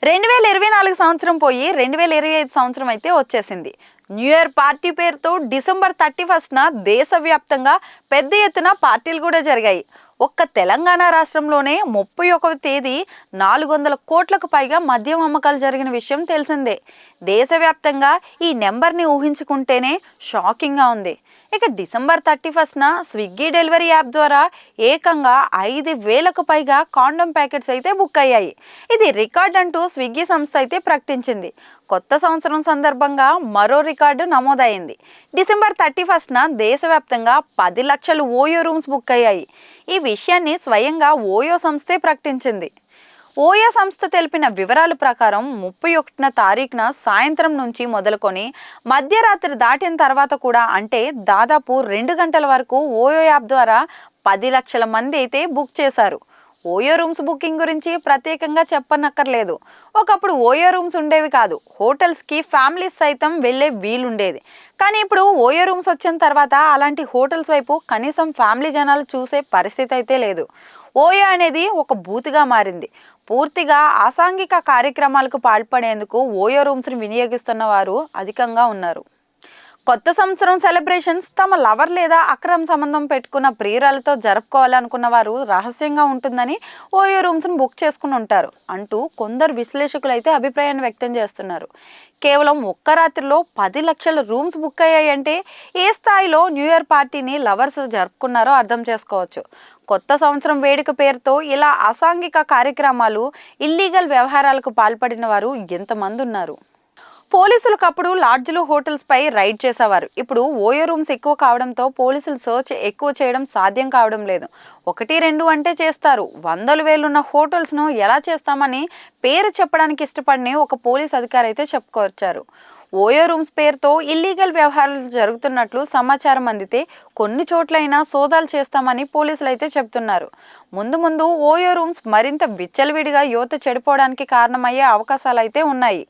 2024 సంవత్సరం పోయి 2025 సంవత్సరం అయితే వచ్చేసింది. న్యూ ఇయర్ పార్టీ పేరుతో డిసెంబర్ 31న దేశవ్యాప్తంగా పెద్ద ఎత్తున పార్టీలు కూడా జరిగాయి. ఒక్క తెలంగాణ రాష్ట్రంలోనే 31వ తేదీ 400 కోట్లకు పైగా మద్యం అమ్మకాలు జరిగిన విషయం తెలిసిందే. దేశవ్యాప్తంగా ఈ నెంబర్ని ఊహించుకుంటేనే షాకింగ్గా ఉంది. ఇక డిసెంబర్ 31న స్విగ్గీ డెలివరీ యాప్ ద్వారా ఏకంగా 5,000కు పైగా కాండోమ్ ప్యాకెట్స్ అయితే బుక్ అయ్యాయి. ఇది రికార్డ్ అంటూ స్విగ్గీ సంస్థ అయితే ప్రకటించింది. కొత్త సంవత్సరం సందర్భంగా మరో రికార్డు నమోదైంది. డిసెంబర్ 31న దేశవ్యాప్తంగా 10 లక్షలు ఓయో రూమ్స్ బుక్ అయ్యాయి. ఈ విషయాన్ని స్వయంగా ఓయో సంస్థే ప్రకటించింది. ఓయో సంస్థ తెలిపిన వివరాల ప్రకారం 31న తారీఖున సాయంత్రం నుంచి మొదలుకొని మధ్యరాత్రి దాటిన తర్వాత కూడా అంటే దాదాపు 2 గంటల వరకు ఓయో యాప్ ద్వారా 10 లక్షల మంది అయితే బుక్ చేశారు. ఓయో రూమ్స్ బుకింగ్ గురించి ప్రత్యేకంగా చెప్పనక్కర్లేదు. ఒకప్పుడు ఓయో రూమ్స్ ఉండేవి కాదు. హోటల్స్కి ఫ్యామిలీస్ సైతం వెళ్ళే వీలుండేది. కానీ ఇప్పుడు ఓయో రూమ్స్ వచ్చిన తర్వాత అలాంటి హోటల్స్ వైపు కనీసం ఫ్యామిలీ జనాలు చూసే పరిస్థితి అయితే లేదు. ఓయో అనేది ఒక బూత్గా మారింది. పూర్తిగా అసాంఘిక కార్యక్రమాలకు పాల్పడేందుకు ఓయో రూమ్స్ని వినియోగిస్తున్న వారు అధికంగా ఉన్నారు. కొత్త సంవత్సరం సెలబ్రేషన్స్ తమ లవర్ లేదా అక్రమ సంబంధం పెట్టుకున్న ప్రియురాలతో జరుపుకోవాలనుకున్న వారు రహస్యంగా ఉంటుందని ఓయో రూమ్స్ని బుక్ చేసుకుని ఉంటారు అంటూ కొందరు విశ్లేషకులు అయితే అభిప్రాయాన్ని వ్యక్తం చేస్తున్నారు. కేవలం ఒక్క రాత్రిలో 10 లక్షల రూమ్స్ బుక్ అయ్యాయంటే ఏ స్థాయిలో న్యూ ఇయర్ పార్టీని లవర్స్ జరుపుకున్నారో అర్థం చేసుకోవచ్చు. కొత్త సంవత్సరం వేడుక పేరుతో ఇలా అసాంఘిక కార్యక్రమాలు, ఇల్లీగల్ వ్యవహారాలకు పాల్పడిన వారు ఎంతమంది ఉన్నారు. పోలీసులకు అప్పుడు లాడ్జ్లు, హోటల్స్ పై రైడ్ చేసేవారు. ఇప్పుడు ఓయో రూమ్స్ ఎక్కువ కావడంతో పోలీసులు సర్చ్ ఎక్కువ చేయడం సాధ్యం కావడం లేదు. 1, 2 అంటే చేస్తారు. 100,000 ఉన్న హోటల్స్ను ఎలా చేస్తామని పేరు చెప్పడానికి ఇష్టపడని ఒక పోలీస్ అధికారి అయితే చెప్పుకొచ్చారు. ఓయో రూమ్స్ పేరుతో ఇల్లీగల్ వ్యవహారాలు జరుగుతున్నట్లు సమాచారం అందితే కొన్ని చోట్లైనా సోదాలు చేస్తామని పోలీసులు అయితే చెప్తున్నారు. ముందు ఓయో రూమ్స్ మరింత విచ్చలవిడిగా యువత చెడిపోవడానికి కారణమయ్యే అవకాశాలు అయితే ఉన్నాయి.